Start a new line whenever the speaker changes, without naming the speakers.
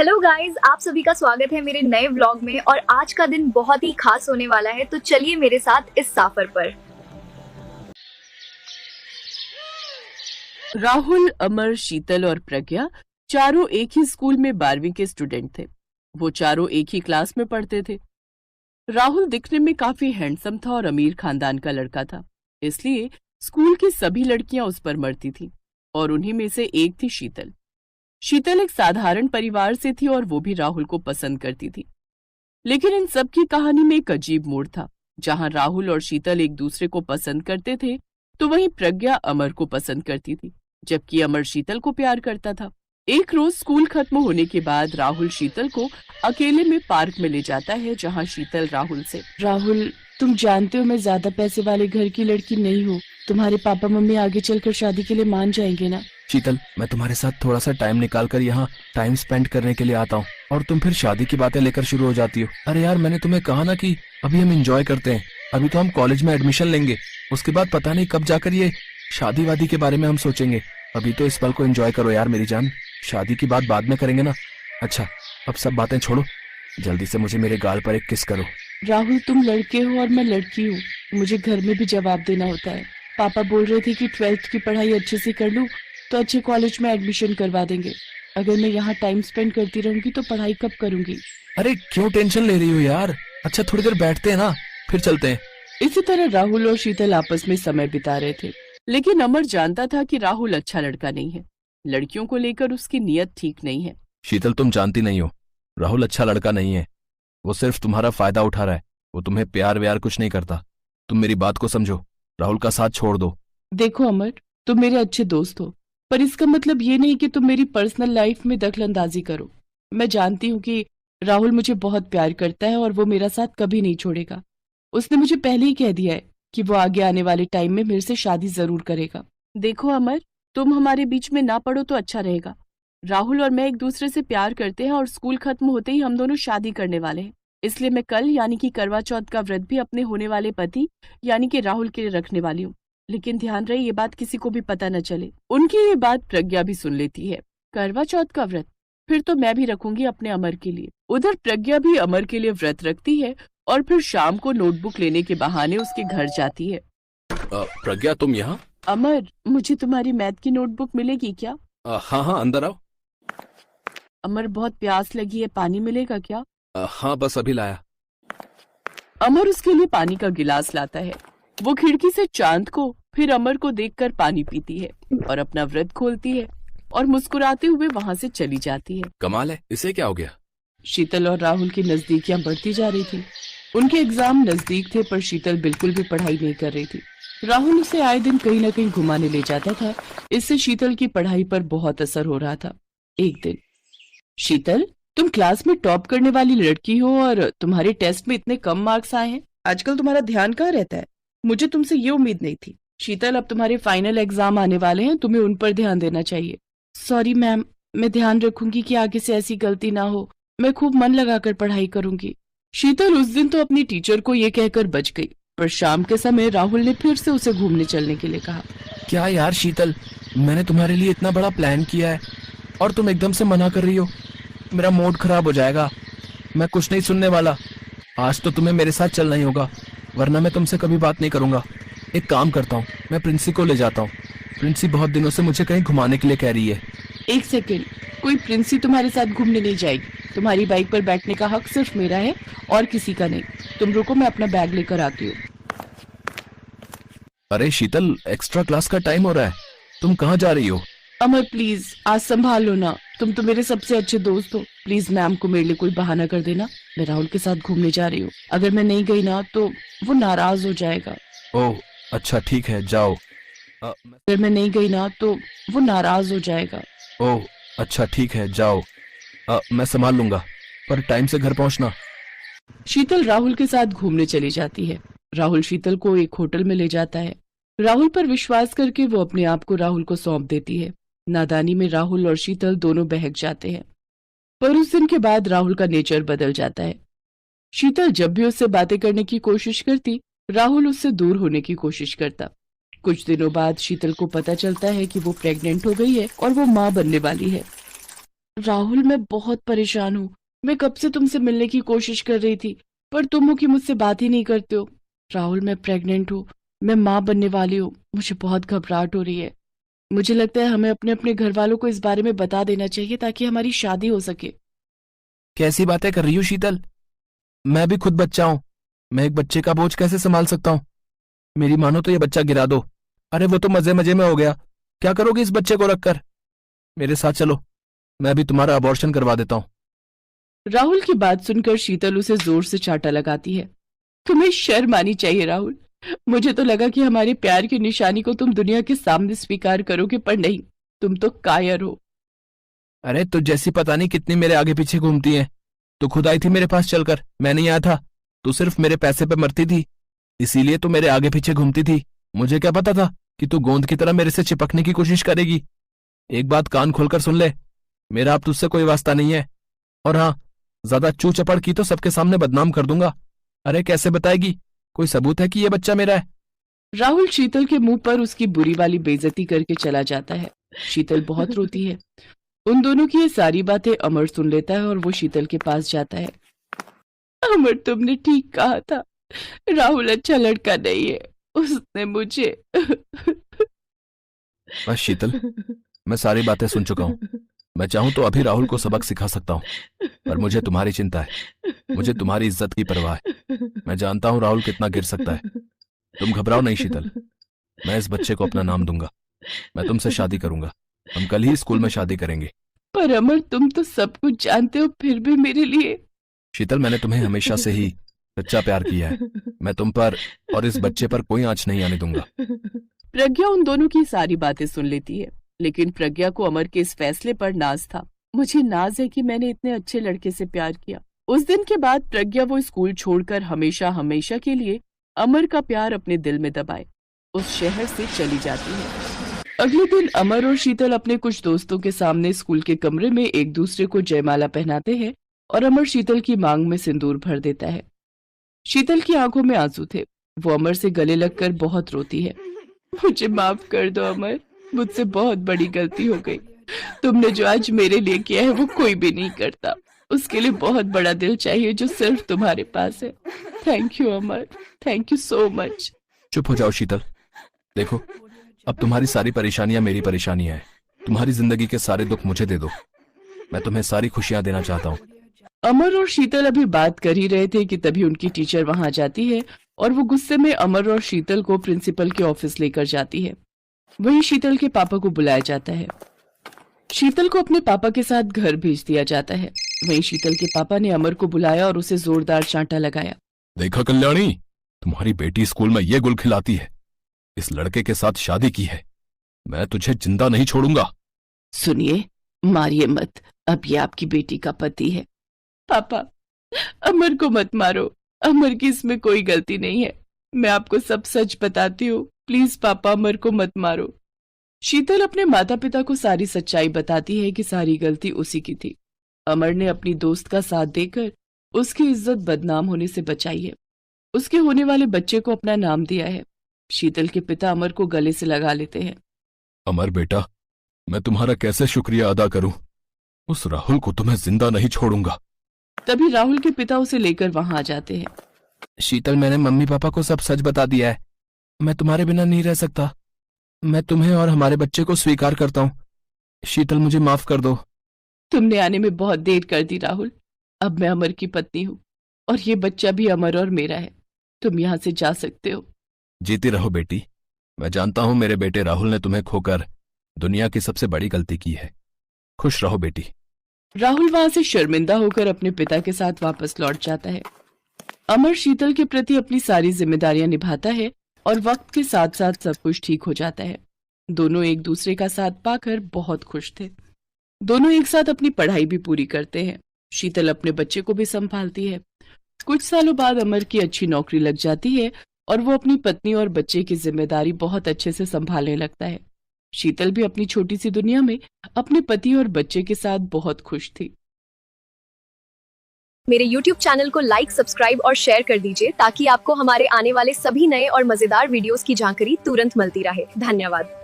Hello guys, आप सभी का स्वागत है मेरे नए व्लॉग में। और आज का दिन बहुत ही खास होने वाला है, तो चलिए मेरे साथ इस सफर पर।
राहुल, अमर, शीतल और प्रज्ञा चारों एक ही स्कूल में 12वीं के स्टूडेंट थे। वो चारों एक ही क्लास में पढ़ते थे। राहुल दिखने में काफी हैंडसम था और अमीर खानदान का लड़का था, इसलिए स्कूल की सभी लड़कियां उस पर मरती थीं। और उन्हीं में से एक थी शीतल। शीतल एक साधारण परिवार से थी और वो भी राहुल को पसंद करती थी। लेकिन इन सब की कहानी में एक अजीब मोड़ था। जहां राहुल और शीतल एक दूसरे को पसंद करते थे, तो वहीं प्रज्ञा अमर को पसंद करती थी, जबकि अमर शीतल को प्यार करता था। एक रोज स्कूल खत्म होने के बाद राहुल शीतल को अकेले में पार्क में ले जाता है, जहां शीतल राहुल से,
राहुल, तुम जानते हो मैं ज्यादा पैसे वाले घर की लड़की नहीं हूँ। तुम्हारे पापा मम्मी आगे चलकर शादी के लिए मान जाएंगे ना?
शीतल, मैं तुम्हारे साथ थोड़ा सा टाइम निकाल कर यहाँ टाइम स्पेंड करने के लिए आता हूँ और तुम फिर शादी की बातें लेकर शुरू हो जाती हो। अरे यार, मैंने तुम्हें कहा ना कि अभी हम एंजॉय करते हैं। अभी तो हम कॉलेज में एडमिशन लेंगे, उसके बाद पता नहीं कब जाकर ये शादी वादी के बारे में हम सोचेंगे। अभी तो इस पल को एंजॉय करो यार मेरी जान, शादी की बात बाद में करेंगे ना। अच्छा, अब सब बातें छोड़ो, जल्दी से मुझे मेरे गाल पर एक किस करो।
राहुल, तुम लड़के हो और मैं लड़की हूँ, मुझे घर में भी जवाब देना होता है। पापा बोल रहे थे कि 12th की पढ़ाई अच्छे से कर लूँ तो अच्छे कॉलेज में एडमिशन करवा देंगे। अगर मैं यहाँ टाइम स्पेंड करती रहूंगी तो पढ़ाई कब करूंगी?
अरे क्यों टेंशन ले रही हो यार? अच्छा, थोड़ी देर बैठते हैं ना, फिर चलते हैं।
इसी तरह राहुल और शीतल आपस में समय बिता रहे थे।
लेकिन अमर जानता था कि राहुल अच्छा लड़का नहीं है। लड़कियों को लेकर उसकी नीयत ठीक नहीं है।
शीतल, तुम जानती नहीं हो, राहुल अच्छा लड़का नहीं है। वो सिर्फ तुम्हारा फायदा उठा रहा है। वो तुम्हें प्यार व्यार कुछ नहीं करता। तुम मेरी बात को समझो, राहुल का साथ छोड़ दो।
देखो अमर, तुम मेरे अच्छे दोस्त हो, पर इसका मतलब ये नहीं कि तुम मेरी पर्सनल लाइफ में दखलंदाजी करो। मैं जानती हूँ कि राहुल मुझे बहुत प्यार करता है और वो मेरा साथ कभी नहीं छोड़ेगा। उसने मुझे पहले ही कह दिया है कि वो आगे आने वाले टाइम में मेरे से शादी जरूर करेगा।
देखो अमर, तुम हमारे बीच में ना पड़ो तो अच्छा रहेगा। राहुल और मैं एक दूसरे से प्यार करते हैं और स्कूल खत्म होते ही हम दोनों शादी करने वाले हैं। इसलिए मैं कल यानी कि करवा चौथ का व्रत भी अपने होने वाले पति यानी कि राहुल के लिए रखने वाली हूँ। लेकिन ध्यान रहे ये बात किसी को भी पता न चले। उनकी ये बात प्रज्ञा भी सुन लेती है। करवा चौथ का व्रत? फिर तो मैं भी रखूंगी अपने अमर के लिए। उधर प्रज्ञा भी अमर के लिए व्रत रखती है और फिर शाम को नोटबुक लेने के बहाने उसके घर जाती है।
प्रज्ञा, तुम यहाँ?
अमर, मुझे तुम्हारी मैथ की नोटबुक मिलेगी क्या?
हाँ हाँ, अंदर आओ।
अमर, बहुत प्यास लगी है, पानी मिलेगा क्या?
हाँ, बस अभी लाया।
अमर उसके लिए पानी का गिलास लाता है। वो खिड़की से चांद को फिर अमर को देखकर पानी पीती है और अपना व्रत खोलती है और मुस्कुराते हुए वहां से चली जाती है।
कमाल है, इसे क्या हो गया?
शीतल और राहुल की नजदीकियां बढ़ती जा रही थी। उनके एग्जाम नजदीक थे, पर शीतल बिल्कुल भी पढ़ाई नहीं कर रही थी। राहुल उसे आए दिन कहीं न कहीं घुमाने ले जाता था। इससे शीतल की पढ़ाई पर बहुत असर हो रहा था। एक दिन, शीतल, तुम क्लास में टॉप करने वाली लड़की हो और तुम्हारे टेस्ट में इतने कम मार्क्स आए हैं। आजकल तुम्हारा ध्यान कहाँ रहता है? मुझे तुमसे ये उम्मीद नहीं थी। शीतल, अब तुम्हारे फाइनल एग्जाम आने वाले हैं, तुम्हें उन पर ध्यान देना चाहिए। सॉरी मैम, मैं ध्यान रखूंगी कि आगे से ऐसी गलती ना हो। मैं खूब मन लगाकर पढ़ाई करूंगी। शीतल उस दिन तो अपनी टीचर को ये कहकर बच गई, पर शाम के समय राहुल ने फिर से उसे घूमने चलने के लिए कहा।
क्या यार शीतल, मैंने तुम्हारे लिए इतना बड़ा प्लान किया है और तुम एकदम से मना कर रही हो। मेरा मूड खराब हो जाएगा। मैं कुछ नहीं सुनने वाला। आज तो तुम्हें मेरे साथ चलना ही होगा, वरना मैं तुमसे कभी बात नहीं करूंगा। एक काम करता हूँ, मैं प्रिंसी को ले जाता हूँ। प्रिंसी बहुत दिनों से मुझे कहीं घुमाने के लिए कह रही है।
एक सेकेंड, कोई प्रिंसी तुम्हारे साथ घूमने नहीं जाएगी। तुम्हारी बाइक पर बैठने का हक सिर्फ मेरा है और किसी का नहीं। तुम रुको, मैं अपना बैग लेकर आती हूँ।
अरे शीतल, एक्स्ट्रा क्लास का टाइम हो रहा है, तुम कहाँ जा रही हो?
अमर प्लीज, आज संभाल लो ना, तुम तो मेरे सबसे अच्छे दोस्त हो। प्लीज मैम को मेरे लिए कोई बहाना कर देना। मैं राहुल के साथ घूमने जा रही हूँ। अगर मैं नहीं गई ना तो वो नाराज हो जाएगा।
ओह अच्छा, ठीक है, जाओ।
अगर मैं नहीं गई ना तो वो नाराज हो जाएगा।
ओह अच्छा, ठीक है, जाओ। मैं संभाल लूंगा, पर टाइम से घर पहुंचना।
शीतल राहुल के साथ घूमने चली जाती है। राहुल शीतल को एक होटल में ले जाता है। राहुल पर विश्वास करके वो अपने आप को राहुल को सौंप देती है। नादानी में राहुल और शीतल दोनों बहक जाते हैं। पर उस दिन के बाद राहुल का नेचर बदल जाता है। शीतल जब भी उससे बातें करने की कोशिश करती, राहुल उससे दूर होने की कोशिश करता। कुछ दिनों बाद शीतल को पता चलता है कि वो प्रेग्नेंट हो गई है और वो माँ बनने वाली है। राहुल, मैं बहुत परेशान हूँ। मैं कब से तुमसे मिलने की कोशिश कर रही थी, पर तुम हो कि मुझसे बात ही नहीं करते हो। राहुल, मैं प्रेग्नेंट हूँ, मैं माँ बनने वाली हूँ। मुझे बहुत घबराहट हो रही है। मुझे लगता है हमें अपने अपने घर वालों को इस बारे में बता देना चाहिए ताकि हमारी शादी हो सके।
कैसी बातें कर रही हो शीतल? मैं भी खुद बच्चा हूँ। मैं एक बच्चे का बोझ कैसे संभाल सकता हूँ? मेरी मानो तो ये बच्चा गिरा दो। अरे वो तो मजे मजे में हो गया। क्या करोगे इस बच्चे को रखकर? मेरे साथ चलो, मैं भी तुम्हारा अबॉर्शन करवा देता हूँ।
राहुल की बात सुनकर शीतल उसे जोर से चांटा लगाती है। तुम्हें शर्म आनी चाहिए राहुल। मुझे तो लगा कि हमारे प्यार की निशानी को तुम दुनिया के सामने स्वीकार करोगे, पर नहीं, तुम तो कायर हो।
अरे तो जैसी पता नहीं कितनी मेरे आगे पीछे घूमती है। तू खुद आई थी मेरे पास चलकर, मैं नहीं आया था। तू सिर्फ मेरे पैसे पे मरती थी, इसीलिए तू मेरे आगे पीछे घूमती थी। मुझे क्या पता था कि तू गोंद की तरह मेरे से चिपकने की कोशिश करेगी। एक बात कान खोलकर सुन ले, मेरा अब तुझसे कोई वास्ता नहीं है। और हाँ, ज्यादा चू चपड़ की तो सबके सामने बदनाम कर दूंगा। अरे कैसे बताएगी? कोई सबूत है कि ये बच्चा मेरा है?
राहुल शीतल के मुंह पर उसकी बुरी वाली बेइज्जती करके चला जाता है। शीतल बहुत रोती है। उन दोनों की ये सारी बातें अमर सुन लेता है और वो शीतल के पास जाता है। अमर, तुमने ठीक कहा था, राहुल अच्छा लड़का नहीं है। उसने मुझे
बस शीतल, मैं सारी बातें सुन चुका हूँ। मैं चाहूं तो अभी राहुल को सबक सिखा सकता हूँ, पर मुझे तुम्हारी चिंता है। मुझे तुम्हारी इज्जत की परवाह है। मैं जानता हूं राहुल कितना गिर सकता है। तुम घबराओ नहीं शीतल, मैं इस बच्चे को अपना नाम दूंगा। मैं तुमसे शादी करूंगा। हम कल ही स्कूल में शादी करेंगे।
पर अमर, तुम तो सब कुछ जानते हो, फिर भी मेरे लिए।
शीतल, मैंने तुम्हें हमेशा से ही सच्चा प्यार किया है। मैं तुम पर और इस बच्चे पर कोई आंच नहीं आने दूंगा।
प्रज्ञा उन दोनों की सारी बातें सुन लेती है, लेकिन प्रज्ञा को अमर के इस फैसले पर नाज था। मुझे नाज है कि मैंने इतने अच्छे लड़के से प्यार किया। उस दिन के बाद प्रज्ञा वो स्कूल छोड़कर हमेशा हमेशा के लिए अमर का प्यार अपने दिल में दबाए उस शहर से चली जाती है।
अगले दिन अमर और शीतल अपने कुछ दोस्तों के सामने स्कूल के कमरे में एक दूसरे को जयमाला पहनाते हैं और अमर शीतल की मांग में सिंदूर भर देता है। शीतल की आंखों में आंसू थे। वो अमर से गले लगकर बहुत रोती है। मुझे माफ कर दो अमर, मुझसे बहुत बड़ी गलती हो गई। तुमने जो आज मेरे लिए किया है वो कोई भी नहीं करता। उसके लिए बहुत बड़ा दिल चाहिए जो सिर्फ तुम्हारे पास है। Thank you Amar, thank you so much.
चुप हो जाओ शीतल। देखो, अब तुम्हारी सारी परेशानियां मेरी परेशानियां हैं। तुम्हारी जिंदगी के सारे दुख मुझे दे दो। मैं तुम्हें सारी खुशियां देना चाहता हूँ।
अमर और शीतल अभी बात कर ही रहे थे कि तभी उनकी टीचर वहां जाती है और वो गुस्से में अमर और शीतल को प्रिंसिपल के ऑफिस लेकर जाती है। वहीं शीतल के पापा को बुलाया जाता है। शीतल को अपने पापा के साथ घर भेज दिया जाता है। वहीं शीतल के पापा ने अमर को बुलाया और उसे जोरदार चांटा लगाया।
देखा कल्याणी, तुम्हारी बेटी स्कूल में ये गुल खिलाती है। इस लड़के के साथ शादी की है। मैं तुझे जिंदा नहीं छोड़ूंगा।
सुनिए, मारिए मत, अब ये आपकी बेटी का पति है। पापा, अमर को मत मारो। अमर की इसमें कोई गलती नहीं है। मैं आपको सब सच बताती हूँ। प्लीज पापा, अमर को मत मारो। शीतल अपने माता पिता को सारी सच्चाई बताती है कि सारी गलती उसी की थी। अमर ने अपनी दोस्त का साथ देकर उसकी इज्जत बदनाम होने से बचाई है। उसके होने वाले बच्चे को अपना नाम दिया है। शीतल के पिता अमर को गले से लगा लेते हैं।
अमर बेटा, मैं तुम्हारा कैसे शुक्रिया अदा करूं। उस राहुल को तो मैं जिंदा नहीं छोड़ूंगा।
तभी राहुल के पिता उसे लेकर वहां आ जाते हैं।
शीतल, मैंने मम्मी पापा को सब सच बता दिया है। मैं तुम्हारे बिना नहीं रह सकता। मैं तुम्हें और हमारे बच्चे को स्वीकार करता हूँ। शीतल, मुझे माफ कर दो।
तुमने आने में बहुत देर कर दी राहुल। अब मैं अमर की पत्नी हूँ और ये बच्चा भी अमर और मेरा है। तुम यहाँ से जा सकते हो।
जीती रहो बेटी। मैं जानता हूं मेरे बेटे राहुल ने तुम्हें खोकर दुनिया की सबसे बड़ी गलती की है। खुश रहो बेटी।
राहुल वहां से शर्मिंदा होकर अपने पिता के साथ वापस लौट जाता है। अमर शीतल के प्रति अपनी सारी जिम्मेदारियां निभाता है और वक्त के साथ साथ सब कुछ ठीक हो जाता है। दोनों एक दूसरे का साथ पाकर बहुत खुश थे। दोनों एक साथ अपनी पढ़ाई भी पूरी करते हैं। शीतल अपने बच्चे को भी संभालती है। कुछ सालों बाद अमर की अच्छी नौकरी लग जाती है और वो अपनी पत्नी और बच्चे की जिम्मेदारी बहुत अच्छे से संभालने लगता है। शीतल भी अपनी छोटी सी दुनिया में अपने पति और बच्चे के साथ बहुत खुश थी।
मेरे YouTube चैनल को लाइक, सब्सक्राइब और शेयर कर दीजिए ताकि आपको हमारे आने वाले सभी नए और मजेदार वीडियोस की जानकारी तुरंत मिलती रहे। धन्यवाद।